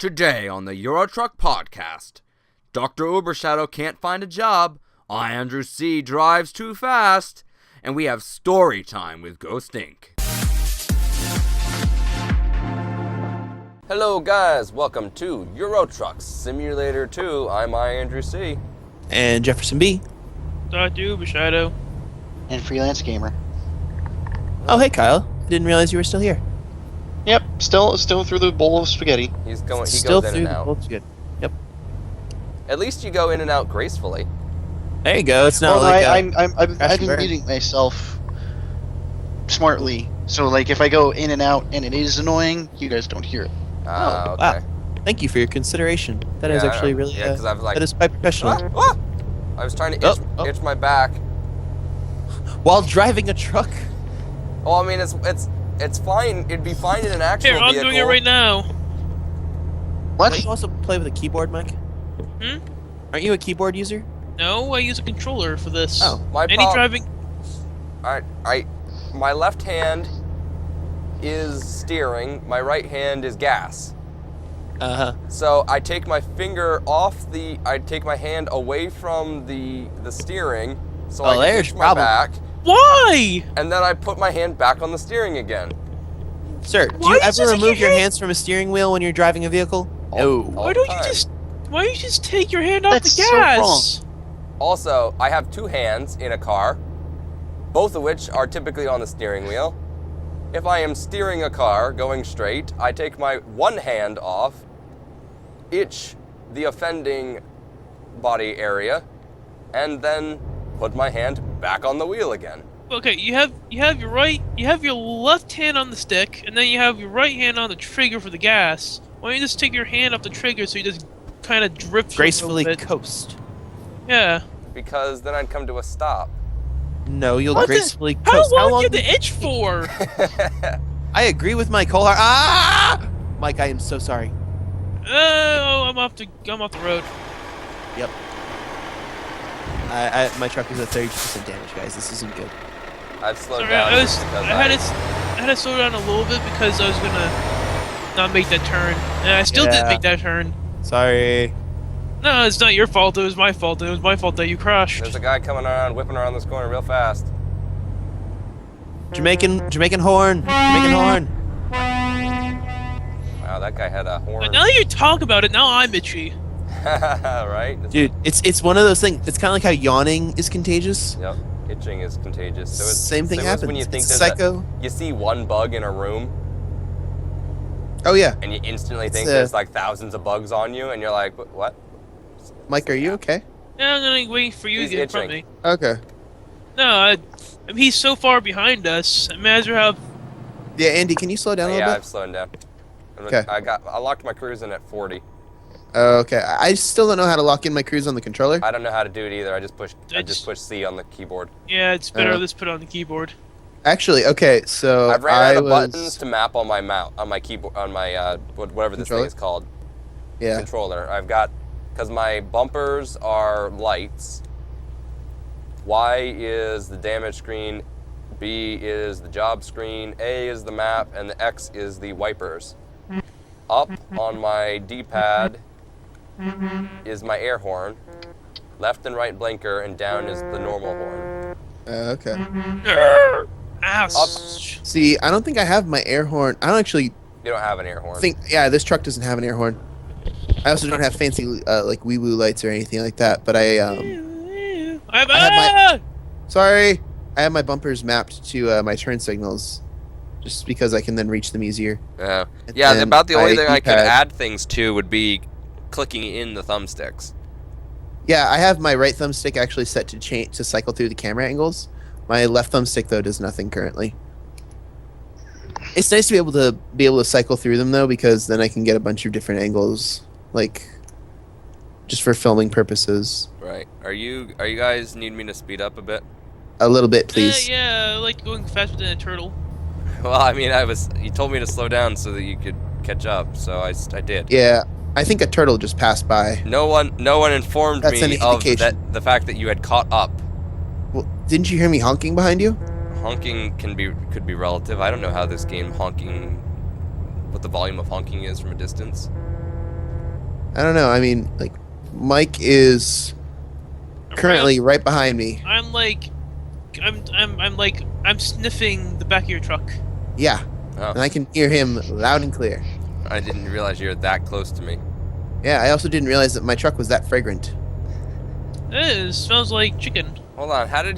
Today on the Eurotruck podcast, Dr. Ubershadow can't find a job, iAndrewC drives too fast, and we have story time with Ghost Inc. Hello guys, welcome to Eurotruck Simulator 2. I'm iAndrewC. And Jefferson B. Dr. Ubershadow. And Freelance Gamer. Oh, hey Kyle. I didn't realize you were still here. Yep, still through the bowl of spaghetti. He Still goes in through and the out. bolts, good. Yep. At least you go in and out gracefully. There you go. It's not Well, like I've crash been and burn. muting myself smartly, so like if I go in and out and it is annoying, you guys don't hear it. Ah, wow. okay. Thank you for your consideration. That is actually really because I've like that is quite professional. I was trying to itch my back. While driving a truck. Well, I mean, it's fine. It'd be fine in an actual Here, I'm vehicle. doing it right now. What? Don't you also play with a keyboard, Mike? Aren't you a keyboard user? No, I use a controller for this. Oh. Any driving... My left hand is steering. My right hand is gas. Uh-huh. So I take my finger off I take my hand away from the steering, so I can there's itch my problem. back, Why? and then I put my hand back on the steering again. Sir, do Why you does ever it take remove your your hand- hands from a steering wheel when you're driving a vehicle? No. Why don't you time. just... Why don't you just take your hand off That's the so gas? Also, I have two hands in a car, both of which are typically on the steering wheel. If I am steering a car going straight, I take my one hand off, itch the offending body area, and then put my hand back on the wheel again. Okay, you have your left hand on the stick, and then you have your right hand on the trigger for the gas. Why don't you just take your hand off the trigger so you just kind of drift Gracefully a little bit? coast. Yeah. Because then I'd come to a stop. No, you'll What the- gracefully How coast. long do you have to itch for? I agree with Mike wholeheartedly. Ah! Mike, I am so sorry. Oh, I'm off the road. Yep. My truck is at 32% damage, guys. This isn't good. I've slowed Sorry, down I just because had to slow down a little bit because I was gonna not make that turn, and I still Yeah. didn't make that turn. Sorry. No, it's not your fault. It was my fault. It was my fault that you crashed. There's a guy coming around, whipping around this corner real fast. Jamaican horn. Jamaican horn. Wow, that guy had a horn. But now that you talk about it, now I'm itchy. Right? Dude, it's one of those things. It's kind of like how yawning is contagious. Yep. Itching is contagious. So it's, Same thing so it's happens. when you think It's there's psycho. you see one bug in a room, Oh yeah. and you instantly think It's, there's like thousands of bugs on you, and you're like, what? Mike, are you okay? Yeah, I'm gonna wait for you He's to get in front of itching. me. Okay. No, I mean, he's so far behind us. I might as well have. Yeah, Andy, can you slow down a Yeah, little I've slowed down. Okay. I locked my cruise in at 40. bit? Okay. I still don't know how to lock in my cruise on the controller. I don't know how to do it either. I just pushed It's- C on the keyboard. Yeah, it's better. Uh. Let's put it on the keyboard. Actually, okay. So I've ran I out of was. buttons to map on my keyboard on my whatever this Controller? thing is called. Yeah. Controller. I've got, because my bumpers are lights. Y is the damage screen, B is the job screen, A is the map, and the X is the wipers. Up on my D-pad is my air horn. Left and right blinker, and down is the normal horn. Okay. Ouch. See, I don't think I have my air horn. I don't actually You don't have an air horn. think. Yeah, this truck doesn't have an air horn. I also don't have fancy like wee woo lights or anything like that. But I sorry, I have my bumpers mapped to my turn signals, just because I can then reach them easier. Yeah. And Yeah, then about the only my thing I could D-pad. add things to would be clicking in the thumbsticks. Yeah, I have my right thumbstick actually set to cycle through the camera angles. My left thumbstick though does nothing currently. It's nice to be able to cycle through them though, because then I can get a bunch of different angles, like just for filming purposes. Right. Are you guys need me to speed up a bit? A little bit, please. Yeah, I like going faster than a turtle. Well, I mean, you told me to slow down so that you could catch up, so I did. Yeah, I think a turtle just passed by. No one informed That's an me of indication. the fact that you had caught up. Well, didn't you hear me honking behind you? Honking could be relative. I don't know how this game what the volume of honking is from a distance. I don't know. I mean, like, Mike is currently right behind me. I'm like, I'm sniffing the back of your truck. Yeah, Oh, and I can hear him loud and clear. I didn't realize you were that close to me. Yeah, I also didn't realize that my truck was that fragrant. It smells like chicken. Hold on. How did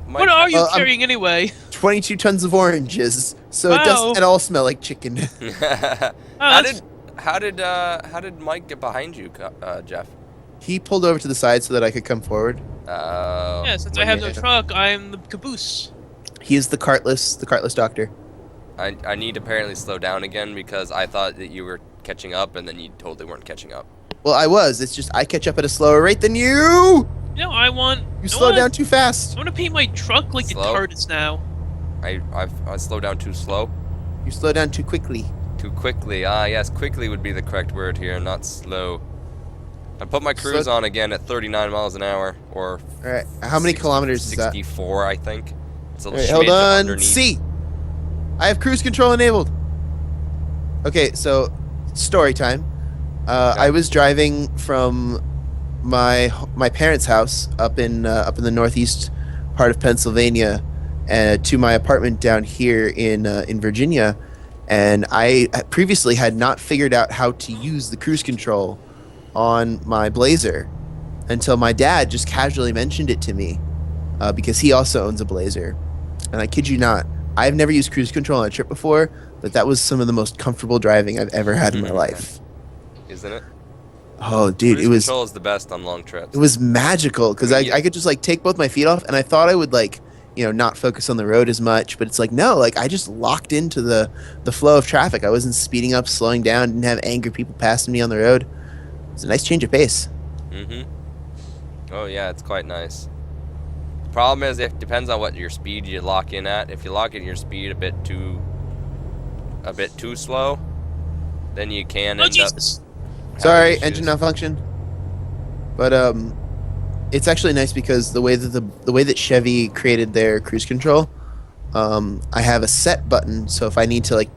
Mike? What are you Well, I'm- carrying anyway? 22 tons of oranges, so it Wow. doesn't at all smell like chicken. how that's- did Mike get behind you, Jeff? He pulled over to the side so that I could come forward. Yeah, since I when have you- no truck, I'm the caboose. He is the cartless doctor. I need to apparently slow down again because I thought that you were catching up, and then you totally weren't catching up. Well, I was. It's just I catch up at a slower rate than you. You know, I You slow down too fast. I want to paint my truck like Slow? the TARDIS now. I slowed down too slow, You slow down too quickly. too quickly. Ah, yes, quickly would be the correct word here, not slow. I put my cruise on again at 39 miles an hour, or All right. How many kilometers is that? 64, I think. It's a All little right, hold smidge on. underneath. C. I have cruise control enabled. Okay, so story time. I was driving from my parents' house up in the northeast part of Pennsylvania to my apartment down here in Virginia, and I previously had not figured out how to use the cruise control on my Blazer until my dad just casually mentioned it to me because he also owns a Blazer. And I kid you not, I've never used cruise control on a trip before, but that was some of the most comfortable driving I've ever had in my life. Isn't it? Oh, dude, Cruise it was control is the best on long trips. it was magical because I mean, I could just like take both my feet off, and I thought I would like not focus on the road as much, but it's like no, like I just locked into the flow of traffic. I wasn't speeding up, slowing down, didn't have angry people passing me on the road. It's a nice change of pace. Mm-hmm. Oh yeah, it's quite nice. Problem is, it depends on what your speed you lock in at. If you lock in your speed a bit too slow, then you can Oh end up. Jesus! Sorry, issues. engine malfunction. But it's actually nice because the way that Chevy created their cruise control, I have a set button. So if I need to like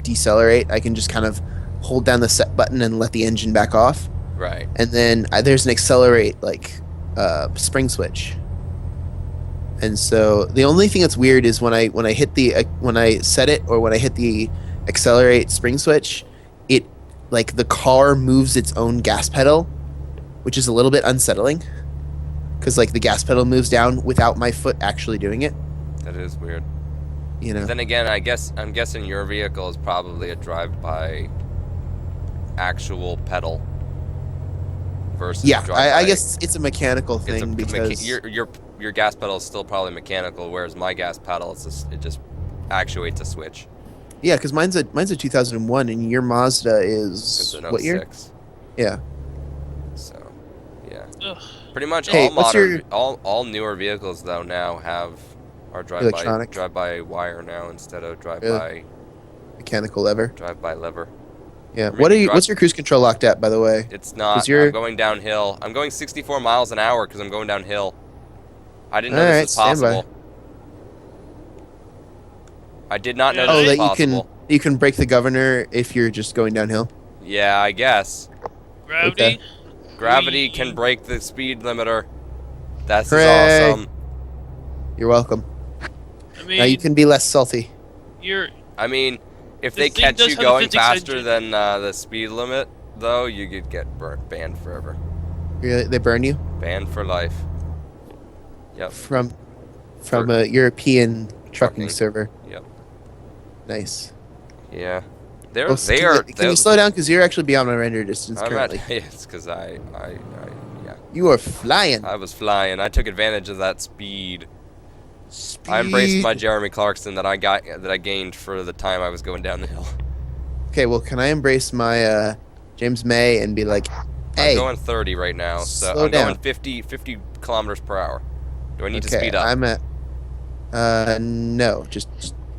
decelerate, I can just kind of hold down the set button and let the engine back off. Right. And then there's an accelerate like spring switch. And so the only thing that's weird is when I hit the when I set it or when I hit the accelerate spring switch, it like the car moves its own gas pedal, which is a little bit unsettling because like the gas pedal moves down without my foot actually doing it. That is weird. You know. Then again, I'm guessing your vehicle is probably a drive-by actual pedal versus Yeah, drive-by. I guess it's a mechanical It's thing because your gas pedal is still probably mechanical, whereas my gas pedal it just actuates a switch. yeah, because mine's a 2001 and your Mazda It's is an what year? 06. Yeah. So, yeah. Ugh. Pretty much Hey, all what's modern, your- all newer vehicles though now are Electronic. drive by wire now instead of drive Really? Mechanical lever. by lever. Yeah. Maybe What's your cruise control locked at, by the way? It's not. you're- I'm going downhill. I'm going 64 miles an hour because I'm going downhill. I didn't know Alright, this was stand by. possible. I did not know Oh, this was that possible. you can break the governor if you're just going downhill. Yeah, I guess. Gravity. Okay. Gravity Whee. can break the speed limiter. That's Hooray. awesome. You're welcome. I mean, Now you can be less salty. you're. I mean, if This they thing catch does you have a going physics faster engine. than the speed limit, though, you could get banned forever. Really, they burn you Banned for life. Yep. from a European trucking Trucking. server. Yep. Nice. Yeah. Well, They are. Can you slow down because you're actually beyond my render distance I'm currently. at. It's because yeah. You are flying. I was flying. I took advantage of that speed. I embraced my Jeremy Clarkson that I gained for the time I was going down the hill. Okay, well, can I embrace my James May and be like, hey, I'm going 30 right now, so slow I'm down. going 50 kilometers per hour. Do I need to okay, speed up? I'm at. No, just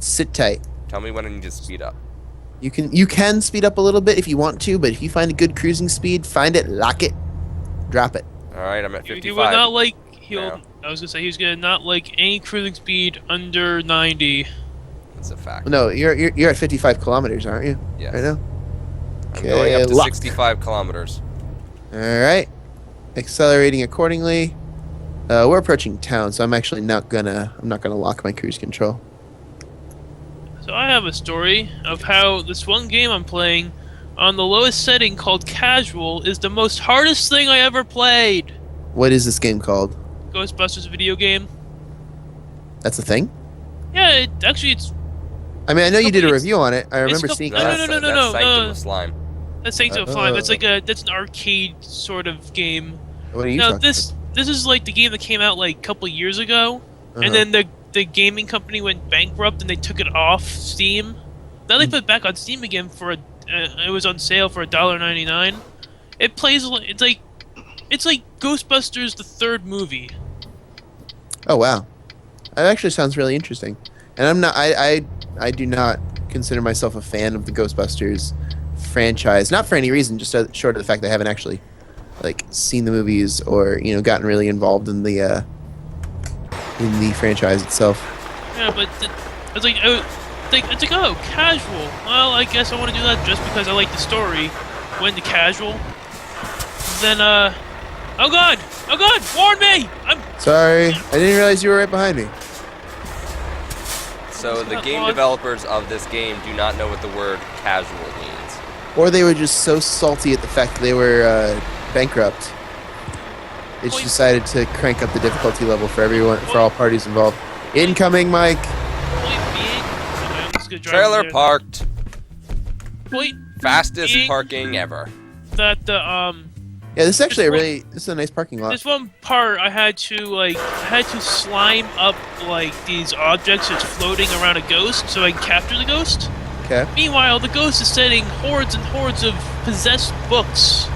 sit tight. Tell me when I need to speed up. You can speed up a little bit if you want to, but if you find a good cruising speed, find it, lock it, drop it. All right, I'm at He 55. would not like. now. I was gonna say he was gonna not like any cruising speed under 90. That's a fact. No, you're at 55 kilometers, aren't you? Yes. Right now. I'm going up to lock. 65 kilometers. All right. Accelerating accordingly. We're approaching town, so I'm actually not gonna lock my cruise control. So I have a story of how this one game I'm playing on the lowest setting called casual is the most hardest thing I ever played. What is this game called? Ghostbusters video game. That's a thing? Yeah, it's I mean, I know you did a It's- review on it. I remember couple- seeing No, that. no, That's Sanctum no. of Slime. that's Sanctum of Slime. That's that's an arcade sort of game. What are you No, talking this is like the game that came out like a couple years ago, about? and then the gaming company went bankrupt and they took it off Steam. Now they put it back on Steam again for it was on sale for $1.99. It plays it's like Ghostbusters the third movie. Oh wow, that actually sounds really interesting. And I'm not. I do not consider myself a fan of the Ghostbusters franchise. Not for any reason, just short of the fact that I haven't actually like seen the movies or gotten really involved in the franchise itself. Yeah, but it's like it's like oh casual. Well, I guess I want to do that just because I like the story. Went to casual. Then oh god, warn me! Sorry, I didn't realize you were right behind me. So the not game long. developers of this game do not know what the word casual means. Or they were just so salty at the fact that they were bankrupt. They just Point. decided to crank up the difficulty level for everyone, for all parties involved. Incoming, Mike. Point being, I'm just gonna drive Trailer over there. parked. Point Fastest being parking ever. that the Yeah, this is actually This this is a nice parking lot. this one part I had to slime up like these objects that's floating around a ghost so I can capture the ghost. Okay. Meanwhile, the ghost is sending hordes and hordes of possessed books,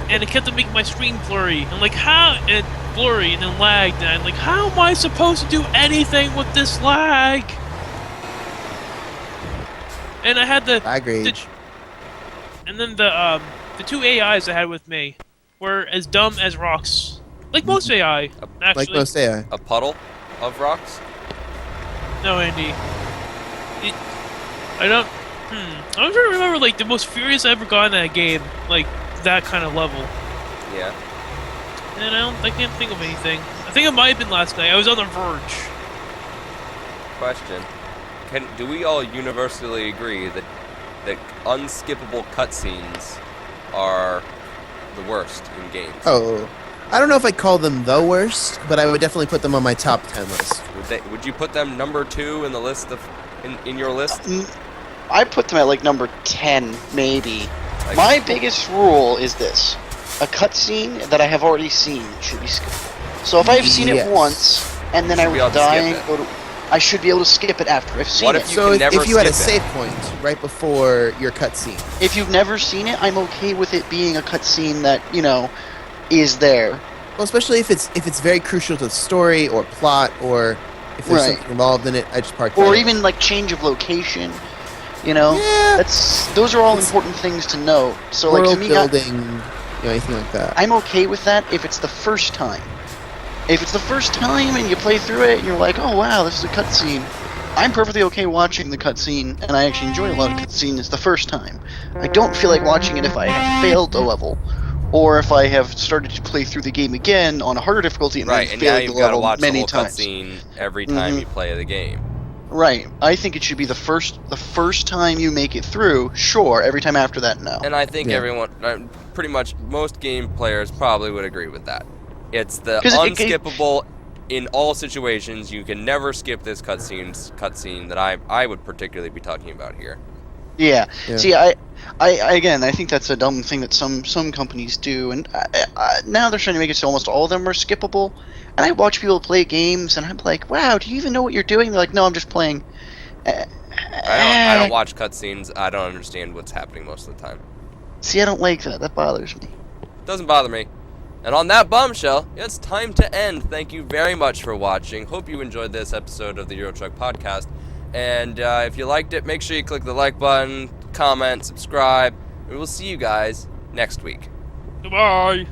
and it kept on making my screen blurry. I'm like, how? And blurry and then lagged, and I'm like, how am I supposed to do anything with this lag? And I had Lag rage. and then the two AIs I had with me were as dumb as rocks, like most AI. Actually, Like most AI. A puddle of rocks? no, Andy. I don't. I'm trying to remember like the most furious I ever got in that game, like that kind of level. Yeah. And I can't think of anything. I think it might have been last night. I was on the verge. Question. Do we all universally agree that unskippable cutscenes are the worst in games? Oh, I don't know if I'd call them the worst, but I would definitely put them on my top 10 list. Would you put them number 2 in the list of in your list? I put them at like number 10, maybe. Like- My biggest rule is this: a cutscene that I have already seen should be skipped. So if I've seen Yes. it once and then I Should be able was to skip dying, it. I should be able to skip it after I've seen What it. if you So can never if you had a skip it? save point right before your cutscene, If you've never seen it, I'm okay with it being a cutscene that is there. well, especially if it's very crucial to the story or plot, or if there's Right. something involved in it, I just park. Or that. even like change of location. Yeah. Those are all It's- important things to note. So like world to me, building, anything like that. I'm okay with that if it's the first time. If it's the first time and you play through it and you're like, oh wow, this is a cutscene, I'm perfectly okay watching the cutscene, and I actually enjoy a lot of cutscenes the first time. I don't feel like watching it if I have failed a level, or if I have started to play through the game again on a harder difficulty and Right, then and now failed you've the got to level watch the many whole times. cutscene every time Mhm. you play the game. Right. I think it should be the first time you make it through. Sure. Every time after that, no. And I think Yeah. everyone, pretty much most game players probably would agree with that. It's the 'Cause unskippable in all situations. You can never skip this cutscene that I would particularly be talking about here. Yeah. Yeah. See, I again, I think that's a dumb thing that some companies do, and now they're trying to make it so almost all of them are skippable. And I watch people play games, and I'm like, wow, do you even know what you're doing? They're like, no, I'm just playing. I don't watch cutscenes. I don't understand what's happening most of the time. See, I don't like that. That bothers me. Doesn't bother me. And on that bombshell, it's time to end. Thank you very much for watching. Hope you enjoyed this episode of the Euro Truck Podcast. And if you liked it, make sure you click the like button, comment, subscribe. And we'll see you guys next week. Goodbye.